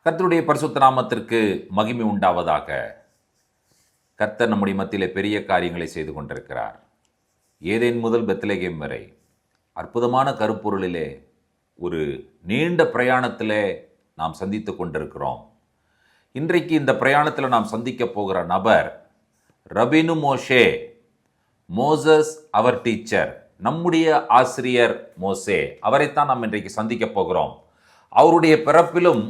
கர்த்தருடைய பரிசுத்த நாமத்திற்கு மகிமை உண்டாவதாக. கர்த்தர் நம்முடைய மத்தியிலே பெரிய காரியங்களை செய்து கொண்டிருக்கிறார். ஏதேன் முதல் பெத்லகேம் வரை அற்புதமான கருப்பொருளிலே ஒரு நீண்ட பிரயாணத்திலே நாம் சந்தித்து கொண்டிருக்கிறோம். இன்றைக்கு இந்த பிரயாணத்தில் நாம் சந்திக்க போகிற நபர் ரபினு மோஷே. மோசஸ் அவர் டீச்சர், நம்முடைய ஆசிரியர் மோசே. அவரைத்தான் நாம் இன்றைக்கு சந்திக்க போகிறோம். அவருடைய பிறப்பிலும்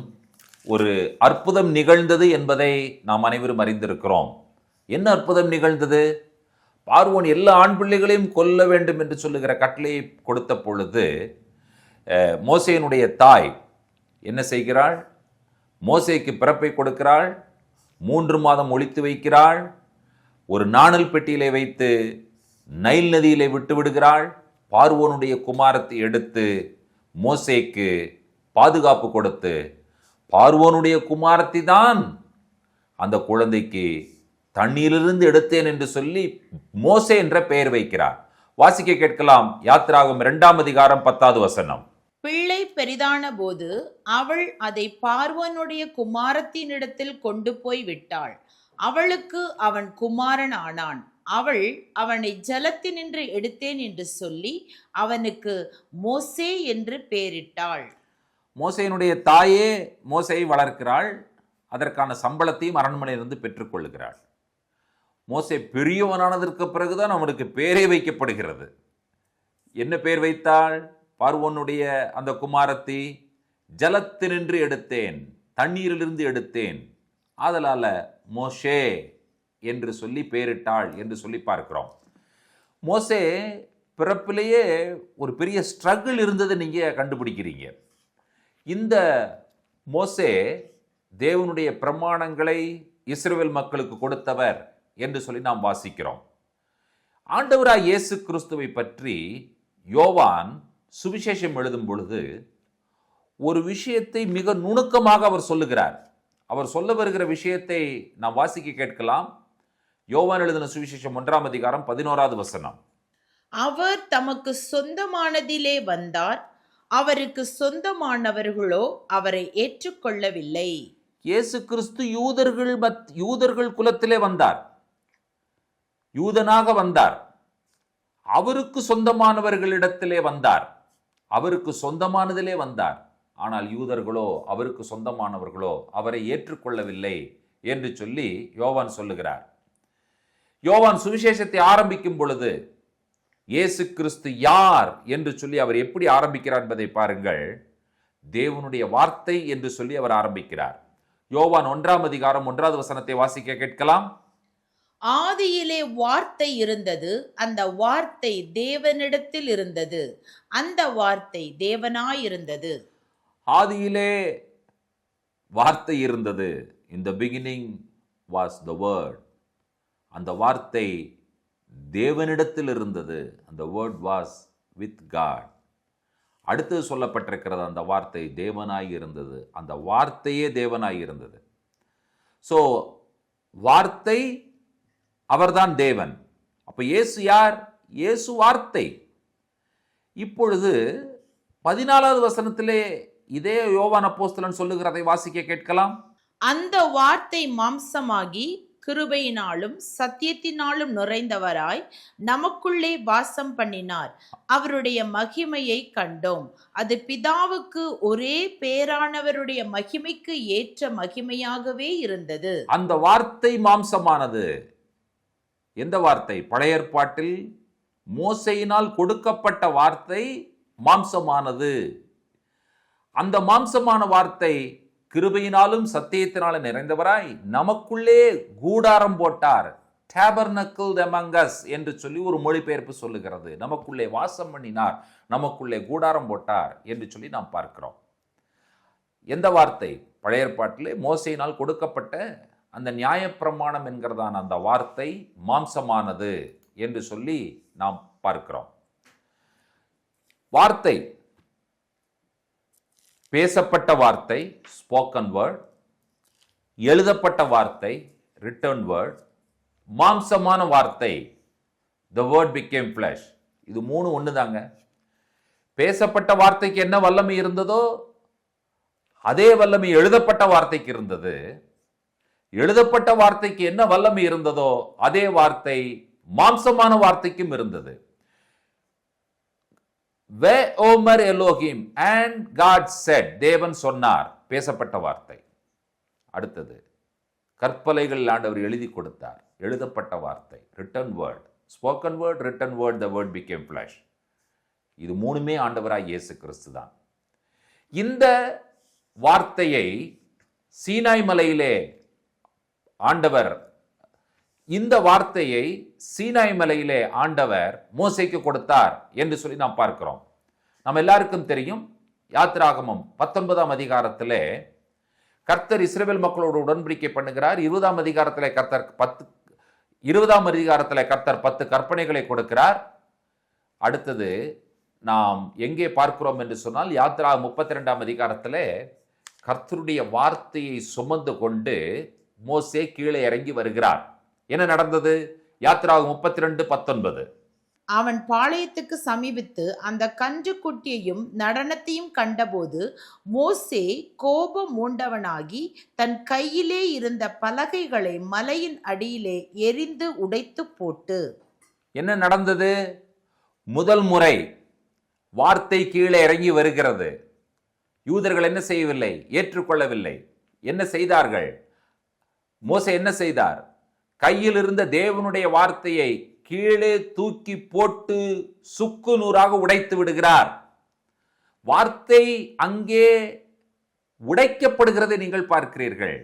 ஒரு அற்புதம் நிகழ்ந்தது என்பதை நாம் அனைவரும் அறிந்திருக்கிறோம். என்ன அற்புதம் நிகழ்ந்தது? பார்வோன் எல்லா ஆண் பிள்ளைகளையும் கொல்ல வேண்டும் என்று சொல்லுகிற கட்டளையை கொடுத்த பொழுது மோசேயினுடைய தாய் என்ன செய்கிறாள்? மோசேக்கு பிறப்பை கொடுக்கிறாள். 3 மாதம் ஒளித்து வைக்கிறாள். ஒரு நாணல் பெட்டியிலே வைத்து நைல் நதியிலே விட்டு விடுகிறாள். பார்வோனுடைய குமாரத்தை எடுத்து மோசேக்கு பாதுகாப்பு கொடுத்து, பார்வோனுடைய குமாரத்தை தான் அந்த குழந்தைக்கு தண்ணீரிலிருந்து எடுத்தேன் என்று சொல்லி மோசே என்ற பெயர் வைக்கிறார். வாசிக்க கேட்கலாம். யாத்திராகமம் 2ஆம் அதிகாரம் 10வது வசனம். பிள்ளை பெரிதான போது அவள் அதை பார்வோனுடைய குமாரத்தினிடத்தில் கொண்டு போய் விட்டாள். அவளுக்கு அவன் குமாரன் ஆனான். அவள் அவனை ஜலத்தினின்று எடுத்தேன் என்று சொல்லி அவனுக்கு மோசே என்று பெயரிட்டாள். மோசேயினுடைய தாயே மோசேயை வளர்க்கிறாள். அதற்கான சம்பளத்தையும் அரண்மனையிலிருந்து பெற்றுக்கொள்ளுகிறாள். மோசே பெரியவனானதற்கு பிறகுதான் அவனுக்கு பேரே வைக்கப்படுகிறது. என்ன பெயர் வைத்தாள்? பார்வோனுடைய அந்த குமாரத்தை ஜலத்தினின்று எடுத்தேன், தண்ணீரிலிருந்து எடுத்தேன், ஆதலால மோசே என்று சொல்லி பெயரிட்டாள் என்று சொல்லி பார்க்கிறோம். மோசே பிறப்பிலேயே ஒரு பெரிய ஸ்ட்ரகிள் இருந்தது நீங்க கண்டுபிடிக்கிறீங்க. இந்த மோசே தேவனுடைய பிரமாணங்களை இஸ்ரவேல் மக்களுக்கு கொடுத்தவர் என்று சொல்லி நாம் வாசிக்கிறோம். ஆண்டவராய் இயேசு கிறிஸ்துவை பற்றி யோவான் சுவிசேஷம் எழுதும் பொழுது ஒரு விஷயத்தை மிக நுணுக்கமாக அவர் சொல்லுகிறார். அவர் சொல்ல வருகிற விஷயத்தை நாம் வாசிக்க கேட்கலாம். யோவான் எழுதின சுவிசேஷம் 1ஆம் அதிகாரம் 11வது வசனம். அவர் தமக்கு சொந்தமானதிலே வந்தார், அவருக்கு சொந்தமானவர்களோ அவரை ஏற்றுக்கொள்ளவில்லை. இயேசு கிறிஸ்து யூதர்கள் குலத்திலே வந்தார், யூதனாக வந்தார். அவருக்கு சொந்தமானவர்களிடத்திலே வந்தார், அவருக்கு சொந்தமானதிலே வந்தார். ஆனால் யூதர்களோ, அவருக்கு சொந்தமானவர்களோ அவரை ஏற்றுக்கொள்ளவில்லை என்று சொல்லி யோவான் சொல்லுகிறார். யோவான் சுவிசேஷத்தை ஆரம்பிக்கும் பொழுது இயேசு கிறிஸ்து யார் என்று சொல்லி அவர் எப்படி ஆரம்பிக்கிறார் என்பதை பாருங்கள். தேவனுடைய வார்த்தை என்று சொல்லி அவர் ஆரம்பிக்கிறார். யோவான் 1ஆம் அதிகாரம் 1வது வசனத்தை வாசிக்க கேட்கலாம். ஆதியிலே வார்த்தை இருந்தது, அந்த வார்த்தை தேவனிடத்தில் இருந்தது, அந்த வார்த்தை தேவனாயிருந்தது. ஆதியிலே வார்த்தை இருந்தது. In the beginning was the word. அந்த வார்த்தை தேவனிடத்தில் இருந்தது. அந்த word was with God. அடுத்து சொல்லப்பட்டிருக்கிறது, அந்த வார்த்தை தேவனாய் இருந்தது. அந்த வார்த்தையே தேவனாய் இருந்தது. ஸோ வார்த்தை அவர்தான் தேவன். அப்ப இயேசு யார்? இயேசு வார்த்தை. இப்பொழுது 14வது வசனத்திலே இதே யோவான் அப்போஸ்தலன் சொல்லுகிறதை வாசிக்க கேட்கலாம். அந்த வார்த்தை மாம்சமாகி கிருபையினாலும் சத்தியத்தினாலும் நிறைந்தவராய் நமக்குள்ளே வாசம் பண்ணினார். அவருடைய மகிமையை கண்டோம். அது பிதாவுக்கு ஒரே பேரானவருடைய மகிமைக்கு ஏற்ற மகிமையாகவே இருந்தது. அந்த வார்த்தை மாம்சமானது. எந்த வார்த்தை? பழைய ஏற்பாட்டில் மோசேயினால் கொடுக்கப்பட்ட வார்த்தை மாம்சமானது. அந்த மாம்சமான வார்த்தை கிருபையினாலும் சத்தியத்தினாலும் நிறைந்தவராய் நமக்குள்ளே கூடாரம் போட்டார். டேபர்னக்கிள்ட் அமங் அஸ் என்று சொல்லி ஒரு மொழிபெயர்ப்பு சொல்லுகிறது. நமக்குள்ளே வாசம் பண்ணினார், நமக்குள்ளே கூடாரம் போட்டார் என்று சொல்லி நாம் பார்க்கிறோம். எந்த வார்த்தை? பழைய ஏற்பாட்டிலே மோசேயினால் கொடுக்கப்பட்ட அந்த நியாயப்பிரமாணம் என்கிறதான அந்த வார்த்தை மாம்சமானது என்று சொல்லி நாம் பார்க்கிறோம். வார்த்தை, பேசப்பட்ட வார்த்தை ஸ்போக்கன் வேர்ட், எழுதப்பட்ட வார்த்தை ரிட்டன் வேர்ட், மாம்சமான வார்த்தை the word became flesh. இது 3 ஒன்று தாங்க. பேசப்பட்ட வார்த்தைக்கு என்ன வல்லமை இருந்ததோ அதே வல்லமை எழுதப்பட்ட வார்த்தைக்கு இருந்தது. எழுதப்பட்ட வார்த்தைக்கு என்ன வல்லமை இருந்ததோ அதே வார்த்தை மாம்சமான வார்த்தைக்கும் இருந்தது. வே ஓமர் எலோஹிம் அண்ட் காட் செட், தேவன் சொன்னார், பேசப்பட்ட வார்த்தை. அடுத்தது கற்பலைகள் ஆண்டவர் எழுதி கொடுத்தார், எழுதப்பட்ட வார்த்தை, written word, spoken word, written word, the word became flesh. இது மூணுமே ஆண்டவராய் இயேசு கிறிஸ்து தான். இந்த வார்த்தையை சீனாய் மலையிலே ஆண்டவர், இந்த வார்த்தையை சீனாய் மலையிலே ஆண்டவர் மோசேக்கு கொடுத்தார் என்று சொல்லி நாம் பார்க்கிறோம். நம்ம எல்லாருக்கும் தெரியும், யாத்திராகமம் 19ஆம் அதிகாரத்திலே கர்த்தர் இஸ்ரவேல் மக்களோடு உடன்படிக்கை பண்ணுகிறார். 20ஆம் அதிகாரத்திலே கர்த்தர் 10 கற்பனைகளை கொடுக்கிறார். அடுத்தது நாம் எங்கே பார்க்கிறோம் என்று சொன்னால், யாத்திராகமம் 32ஆம் அதிகாரத்திலே கர்த்தருடைய வார்த்தையை சுமந்து கொண்டு மோசே கீழே இறங்கி வருகிறார். என்ன நடந்தது? யாத்திராகமம் 32:19. அவன் பாளையத்துக்கு சமீபித்து அந்த கன்று குட்டியையும் நடனத்தையும் கண்டபோது மோசே கோபம் மூண்டவனாகி தன் கையிலே இருந்த பலகைகளை மலையின் அடியிலே எரிந்து உடைத்து போட்டு. என்ன நடந்தது? முதல் முறை வார்த்தை கீழே இறங்கி வருகிறது. யூதர்கள் என்ன செய்யவில்லை? ஏற்றுக்கொள்ளவில்லை. என்ன செய்தார்கள்? மோசே என்ன செய்தார்? கையில் இருந்த தேவனுடைய வார்த்தையை கீழே தூக்கி போட்டு சுக்கு நூறாக உடைத்து விடுகிறார். வார்த்தை அங்கே உடைக்கப்படுகிறதை நீங்கள் பார்க்கிறீர்கள்.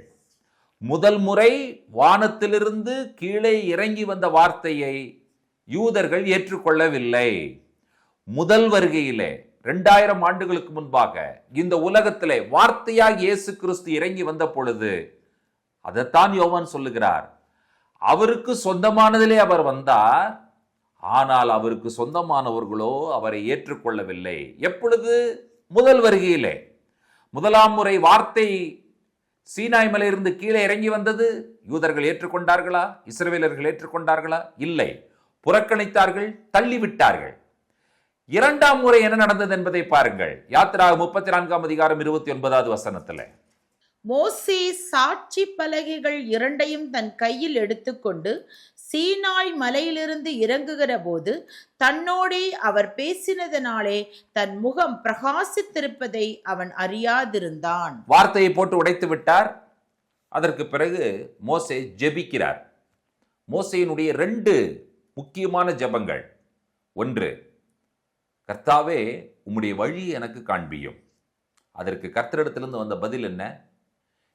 முதல் முறை வானத்திலிருந்து கீழே இறங்கி வந்த வார்த்தையை யூதர்கள் ஏற்றுக்கொள்ளவில்லை. முதல் வருகையிலே 2000 ஆண்டுகளுக்கு முன்பாக இந்த உலகத்திலே வார்த்தையாக இயேசு கிறிஸ்து இறங்கி வந்த பொழுது அதைத்தான் யோவான் சொல்லுகிறார். அவருக்கு சொந்தமானதிலே அவர் வந்தார், ஆனால் அவருக்கு சொந்தமானவர்களோ அவரை ஏற்றுக்கொள்ளவில்லை. எப்பொழுது? முதல் வருகையிலே. முதலாம் முறை வார்த்தை சீனாய் மலையிலிருந்து கீழே இறங்கி வந்தது. யூதர்கள் ஏற்றுக்கொண்டார்களா? இஸ்ரவேலர்கள் ஏற்றுக்கொண்டார்களா? இல்லை, புறக்கணித்தார்கள், தள்ளிவிட்டார்கள். இரண்டாம் முறை என்ன நடந்தது என்பதை பாருங்கள். யாத்திராகமம் 34ஆம் அதிகாரம் 29வது வசனத்தில், மோசே சாட்சி பலகைகள் 2ஐயும் தன் கையில் எடுத்துக்கொண்டு சீனாய் மலையிலிருந்து இறங்குகிற போது தன்னோடே அவர் பேசினதனாலே தன் முகம் பிரகாசித்திருப்பதை அவன் அறியாதிருந்தான். வார்த்தையை போட்டு உடைத்து விட்டார். அதற்கு பிறகு மோசே ஜெபிக்கிறார். மோசேயினுடைய 2 முக்கியமான ஜெபங்கள். ஒன்று, கர்த்தாவே உம்முடைய வழி எனக்கு காண்பியும். அதற்கு கர்த்தரிடத்திலிருந்து வந்த பதில் என்ன?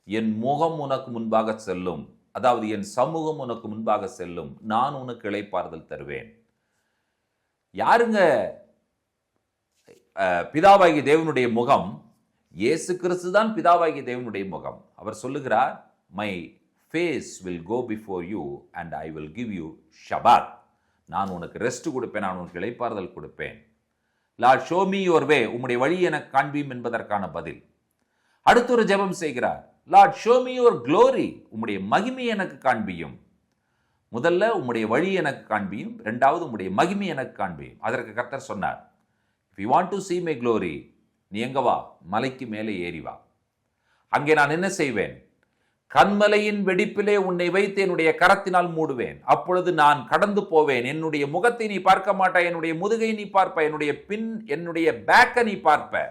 என் முகம் உனக்கு முன்பாக செல்லும், அதாவது என் சமூகம் உனக்கு முன்பாக செல்லும், நான் உனக்கு இளைப்பாறுதல் தருவேன். யாருங்க பிதாவாகிய தேவனுடைய முகம்? இயேசு கிறிஸ்து தான் பிதாவாகிய தேவனுடைய முகம். அவர் சொல்லுகிறார், my face will go before you and I will give you ஷபாத். நான் உனக்கு ரெஸ்ட் கொடுப்பேன், நான் உனக்கு இளைப்பாறுதல் கொடுப்பேன். Lord show me your way, உம்முடைய வழி எனக்கு காண்பியும் என்பதற்கான பதில். அடுத்த ஒரு ஜெபம் செய்கிறார், Lord show me your glory, உம்முடைய மகிமை எனக்கு காண்பியும். முதல்ல உம்முடைய வழி எனக்கு காண்பியும், இரண்டாவது உம்முடைய மகிமை எனக்கு காண்பியும். அதற்கு கர்த்தர் சொன்னார், if you want to see my glory, நீ எங்க வா, மலைக்கு மேலே ஏறி வா. அங்கே நான் என்ன செய்வேன்? கண்மலையின் வெடிப்பிலே உன்னை வைத்து என்னுடைய கரத்தினால் மூடுவேன். அப்பொழுது நான் கடந்து போவேன். என்னுடைய முகத்தை நீ பார்க்க மாட்டாய், என்னுடைய முதுகை நீ பார்ப்ப, என்னுடைய பேக்கை நீ பார்ப்ப.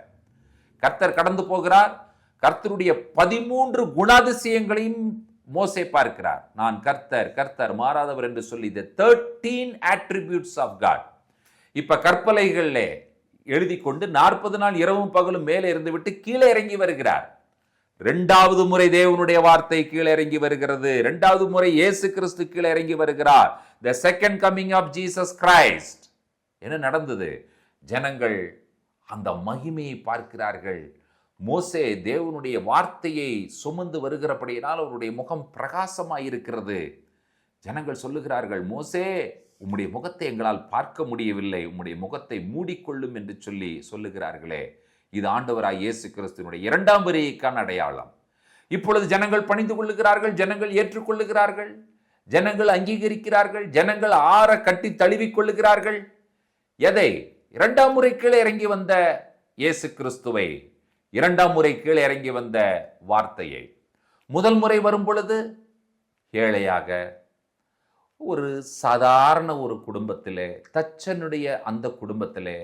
கர்த்தர் கடந்து போகிறார். கர்த்தருடைய 13 குணாதிசயங்களையும் மோசே பார்க்கிறார். நான் கர்த்தர், கர்த்தர் மாறாதவர் என்று சொல்லி the 13 attributes of God. இப்ப கற்பலைகளிலே எழுதி கொண்டு 40 நாள் இரவும் பகலும் மேலே இருந்து விட்டு கீழே இறங்கி வருகிறார். 2வது முறை தேவனுடைய வார்த்தை கீழே இறங்கி வருகிறது. 2வது முறை இயேசு கிறிஸ்து கீழே இறங்கி வருகிறார். the second coming of Jesus Christ. என்ன நடந்தது? ஜனங்கள் அந்த மகிமையை பார்க்கிறார்கள். மோசே தேவனுடைய வார்த்தையை சுமந்து வருகிறபடியினால் அவருடைய முகம் பிரகாசமாய் இருக்கிறது. ஜனங்கள் சொல்லுகிறார்கள், மோசே உம்முடைய முகத்தை எங்களால் பார்க்க முடியவில்லை, உம்முடைய முகத்தை மூடிக்கொள்ளும் என்று சொல்லுகிறார்களே. இது ஆண்டவராய் இயேசு கிறிஸ்துவினுடைய 2ஆம் வருகைக்கான அடையாளம். இப்பொழுது ஜனங்கள் பணிந்து கொள்ளுகிறார்கள், ஜனங்கள் ஏற்றுக்கொள்ளுகிறார்கள், ஜனங்கள் அங்கீகரிக்கிறார்கள், ஜனங்கள் ஆற கட்டி தழுவிக் கொள்ளுகிறார்கள். எதை? 2ஆம் முறை கீழே இறங்கி வந்த இயேசு கிறிஸ்துவை. இரண்டாம் முறை கீழே இறங்கி வந்த வார்த்தையை. முதல் முறை வரும் பொழுது ஏழையாக ஒரு சாதாரண ஒரு குடும்பத்திலே, தச்சனுடைய அந்த குடும்பத்திலே,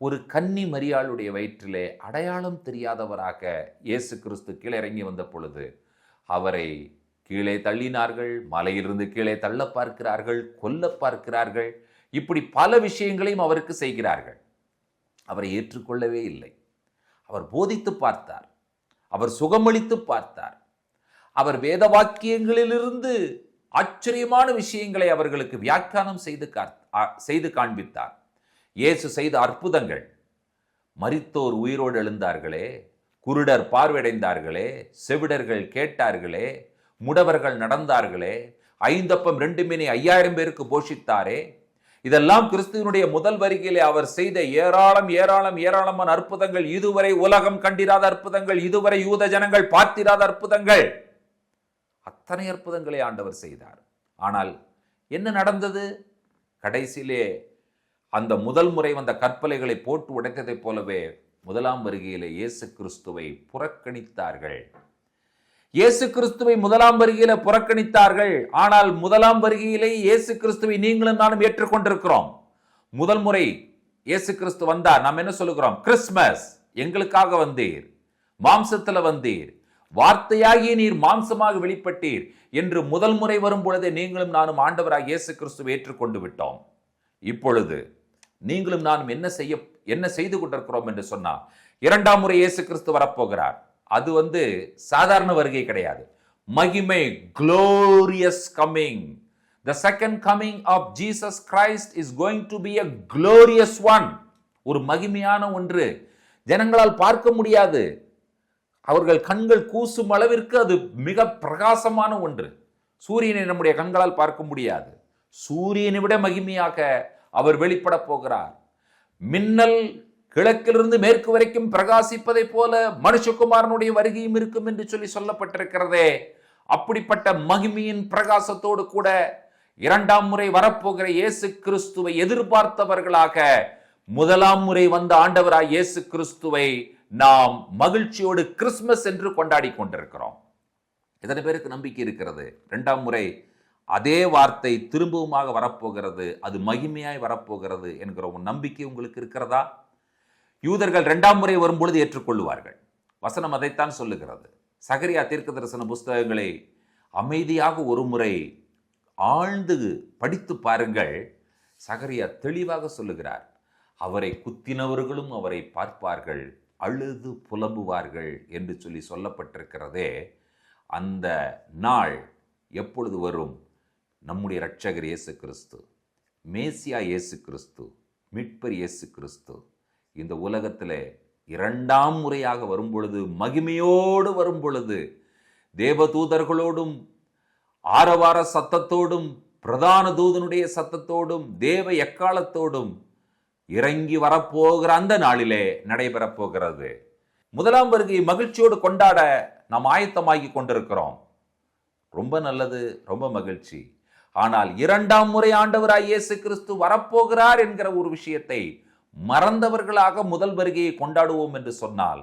ஒரு கன்னி மரியாளுடைய வயிற்றிலே அடையாளம் தெரியாதவராக இயேசு கிறிஸ்து கீழே இறங்கி வந்த பொழுது அவரை கீழே தள்ளினார்கள், மலையிலிருந்து கீழே தள்ள பார்க்கிறார்கள், கொல்ல பார்க்கிறார்கள், இப்படி பல விஷயங்களையும் அவருக்கு செய்கிறார்கள். அவரை ஏற்றுக்கொள்ளவே இல்லை. அவர் போதித்து பார்த்தார், அவர் சுகமளித்து பார்த்தார், அவர் வேத வாக்கியங்களிலிருந்து ஆச்சரியமான விஷயங்களை அவர்களுக்கு வியாக்கியானம் செய்து காண்பித்தார். இயேசு செய்த அற்புதங்கள், மரித்தோர் உயிரோடு எழுந்தார்களே, குருடர் பார்வையடைந்தார்களே, செவிடர்கள் கேட்டார்களே, முடவர்கள் நடந்தார்களே, 5 அப்பம் 2 மீனை 5000 பேருக்கு போஷித்தாரே, இதெல்லாம் கிறிஸ்துவனுடைய முதல் வருகையிலே அவர் செய்த ஏராளமான அற்புதங்கள். இதுவரை உலகம் கண்டிராத அற்புதங்கள், இதுவரை யூத ஜனங்கள் பார்த்திராத அற்புதங்கள். அத்தனை அற்புதங்களை ஆண்டவர் செய்தார். ஆனால் என்ன நடந்தது? கடைசியிலே அந்த முதல் முறை வந்த கற்பலைகளை போட்டு உடைத்ததைப் போலவே முதலாம் வருகையிலே இயேசு கிறிஸ்துவை புறக்கணித்தார்கள். இயேசு கிறிஸ்துவை முதலாம் வருகையில புறக்கணித்தார்கள். ஆனால் முதலாம் வருகையிலே இயேசு கிறிஸ்துவை நீங்களும் நானும் ஏற்றுக்கொண்டிருக்கிறோம். முதல் முறை இயேசு கிறிஸ்து வந்தார். நாம் என்ன சொல்லுகிறோம்? கிறிஸ்மஸ், எங்களுக்காக வந்தீர், மாம்சத்துல வந்தீர், வார்த்தையாகிய நீர் மாம்சமாக வெளிப்பட்டீர் என்று முதல் முறை வரும் பொழுதே நீங்களும் நானும் ஆண்டவராக இயேசு கிறிஸ்துவை ஏற்றுக்கொண்டு விட்டோம். இப்பொழுது நீங்களும் நானும் என்ன செய்து கொண்டிருக்கிறோம் என்று சொன்னா, இரண்டாம் முறை இயேசு கிறிஸ்து வரப்போகிறார். அது சாதாரண வருகை கிடையாது. மகிமை, glorious coming. The second coming of Jesus Christ is going to be a glorious one. ஒரு மகிமையான ஒன்று, ஜனங்களால் பார்க்க முடியாது, அவர்கள் கண்கள் கூசும் அளவிற்கு அது மிக பிரகாசமான ஒன்று. சூரியனை நம்முடைய கண்களால் பார்க்க முடியாது. சூரியனை விட மகிமையாக அவர் வெளிப்பட போகிறார். மின்னல் கிழக்கிலிருந்து மேற்கு வரைக்கும் பிரகாசிப்பதை போல மனுஷகுமாரனுடைய வருகையும் இருக்கும் என்று சொல்லப்பட்டிருக்கிறதே. அப்படிப்பட்ட மகிமையின் பிரகாசத்தோடு கூட இரண்டாம் முறை வரப்போகிற இயேசு கிறிஸ்துவை எதிர்பார்த்தவர்களாக முதலாம் முறை வந்த ஆண்டவராய் இயேசு கிறிஸ்துவை நாம் மகிழ்ச்சியோடு கிறிஸ்துமஸ் என்று கொண்டாடி கொண்டிருக்கிறோம். எத்தனை பேருக்கு நம்பிக்கை இருக்கிறது? இரண்டாம் முறை அதே வார்த்தை திரும்பவுமாக வரப்போகிறது, அது மகிமையாய் வரப்போகிறது என்கிற ஒரு நம்பிக்கை உங்களுக்கு இருக்கிறதா? யூதர்கள் இரண்டாம் முறை வரும்பொழுது ஏற்றுக்கொள்வார்கள். வசனம் அதைத்தான் சொல்லுகிறது. சகரியா தீர்க்க தரிசன புஸ்தகங்களை அமைதியாக ஒரு முறை ஆழ்ந்து படித்து பாருங்கள். சகரியா தெளிவாக சொல்லுகிறார். அவரை குத்தினவர்களும் அவரை பார்ப்பார்கள், அழுது புலம்புவார்கள் என்று சொல்லப்பட்டிருக்கிறதே. அந்த நாள் எப்பொழுது வரும்? நம்முடைய இரட்சகர் இயேசு கிறிஸ்து, மேசியா இயேசு கிறிஸ்து, மீட்பர் இயேசு கிறிஸ்து இந்த உலகத்திலே இரண்டாம் முறையாக வரும் பொழுது, மகிமையோடு வரும் பொழுது, தேவதூதர்களோடும் ஆரவார சத்தத்தோடும் பிரதான தூதனுடைய சத்தத்தோடும் தேவ எக்காலத்தோடும் இறங்கி வரப்போகிற அந்த நாளிலே நடைபெறப் போகிறது. முதலாம் வருகை மகிழ்ச்சியோடு கொண்டாட நாம் ஆயத்தமாகி கொண்டிருக்கிறோம். ரொம்ப நல்லது, ரொம்ப மகிழ்ச்சி. ஆனால் இரண்டாம் முறை ஆண்டவராய் இயேசு கிறிஸ்து வரப்போகிறார் என்கிற ஒரு விஷயத்தை மறந்தவர்களாக முதல் வருகையை கொண்டாடுவோம் என்று சொன்னால்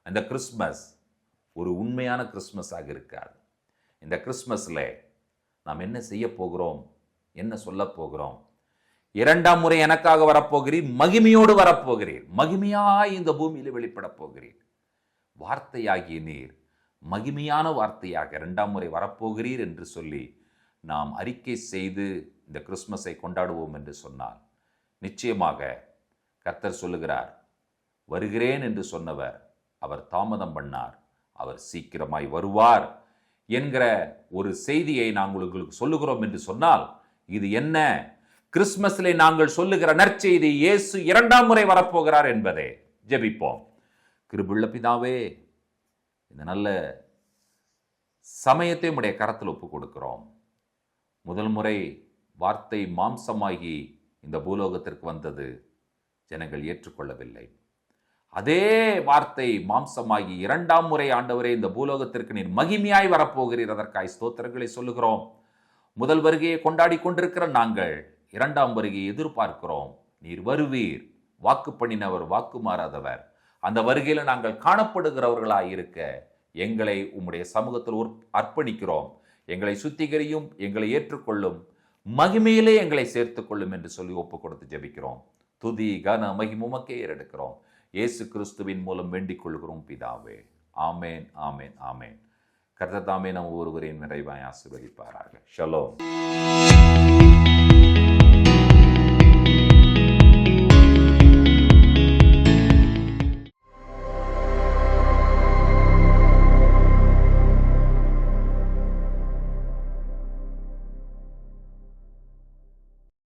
அந்த கிறிஸ்மஸ் ஒரு உண்மையான கிறிஸ்மஸாக இருக்காது. இந்த கிறிஸ்மஸ்ல நாம் என்ன செய்ய போகிறோம், என்ன சொல்ல போகிறோம்? இரண்டாம் முறை எனக்காக வரப்போகிறீர், மகிமையோடு வரப்போகிறீர், மகிமையாய் இந்த பூமியில் வெளிப்பட போகிறீர். வார்த்தையாகிய நீர் மகிமையான வார்த்தையாக இரண்டாம் முறை வரப்போகிறீர் என்று சொல்லி நாம் அறிக்கை செய்து இந்த கிறிஸ்மஸை கொண்டாடுவோம் என்று சொன்னால் நிச்சயமாக கர்த்தர் சொல்லுகிறார், வருகிறேன் என்று சொன்னவர் அவர் தாமதம் பண்ணார், அவர் சீக்கிரமாய் வருவார் என்கிற ஒரு செய்தியை நாங்கள் உங்களுக்கு சொல்லுகிறோம் என்று சொன்னால் இது என்ன? கிறிஸ்மஸிலே நாங்கள் சொல்லுகிற நற்செய்தி, இயேசு இரண்டாம் முறை வரப்போகிறார் என்பதே. ஜெபிப்போம். கிருபையுள்ள பிதாவே, இந்த நல்ல சமயத்தை உம்முடைய கரத்தில் ஒப்பு கொடுக்கிறோம். முதல் முறை வார்த்தை மாம்சமாகி இந்த பூலோகத்திற்கு வந்தது, ஜனங்கள் ஏற்றுக்கொள்ளவில்லை. அதே வார்த்தை மாம்சமாகி இரண்டாம் முறை ஆண்டவரே இந்த பூலோகத்திற்கு நீர் மகிமையாய் வரப்போகிறீர், அதற்காய் ஸ்தோத்திரங்களை சொல்லுகிறோம். முதல் வருகையை கொண்டாடி கொண்டிருக்கிற நாங்கள் இரண்டாம் வருகையை எதிர்பார்க்கிறோம். நீர் வருவீர், வாக்கு பண்ணினவர், வாக்கு மாறாதவர். அந்த வருகையில் நாங்கள் காணப்படுகிறவர்களாய் இருக்க எங்களை உம்முடைய சமூகத்தில் அர்ப்பணிக்கிறோம். எங்களை சுத்திகரியும், எங்களை ஏற்றுக்கொள்ளும், மகிமையிலே எங்களை சேர்த்துக் கொள்ளும் என்று சொல்லி ஒப்பு கொடுத்து ஜெபிக்கிறோம். துதி கன மகிமை உமக்கே ஏறெடுக்கிறோம். இயேசு கிறிஸ்துவின் மூலம் வேண்டிக் கொள்கிறோம் பிதாவே. ஆமேன், ஆமேன், ஆமேன். கர்த்தர் தாமே நம் ஒவ்வொருவரையும் நிறைவாய் ஆசீர்வதிப்பாராக. ஷலோம்.